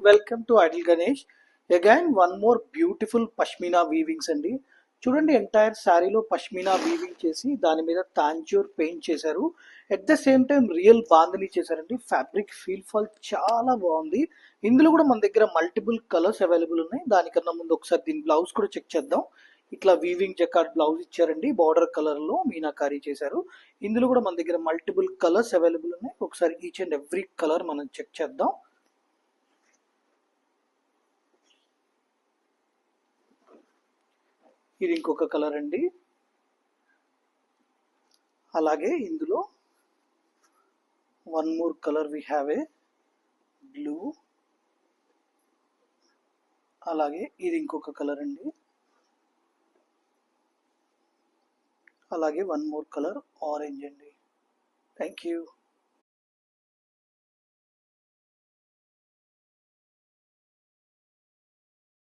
Welcome to idol Ganesh. Again one more beautiful pashmina weavings అండి. చూడండి, entire శారీలో పష్మీనా వీవింగ్ చేసి దాని మీద తాంజూర్ పెయింట్ చేశారు. At the same time real bandhani చేశారండి. ఫ్యాబ్రిక్ ఫీల్ ఫాల్ చాలా బాగుంది. ఇందులో కూడా మన దగ్గర మల్టిపుల్ కలర్స్ అవైలబుల్ ఉన్నాయి. దానికన్నా ముందు ఒకసారి దీని బ్లౌజ్ కూడా చెక్ చేద్దాం. ఇట్లా వీవింగ్ జకార్డ్ బ్లౌజ్ ఇచ్చారండి. బార్డర్ కలర్ లో మీనాకారీ చేశారు. ఇందులో కూడా మన దగ్గర మల్టిపుల్ కలర్స్ అవైలబుల్ ఉన్నాయి. ఒకసారి ఈచ్ అండ్ ఎవ్రీ కలర్ మనం చెక్ చేద్దాం. ఇది ఇంకొక కలర్ అండి. అలాగే ఇందులో one more colour we have a blue. అలాగే ఇది ఇంకొక కలర్ అండి. అలాగే వన్ మోర్ కలర్ ఆరెంజ్ అండి. Thank you.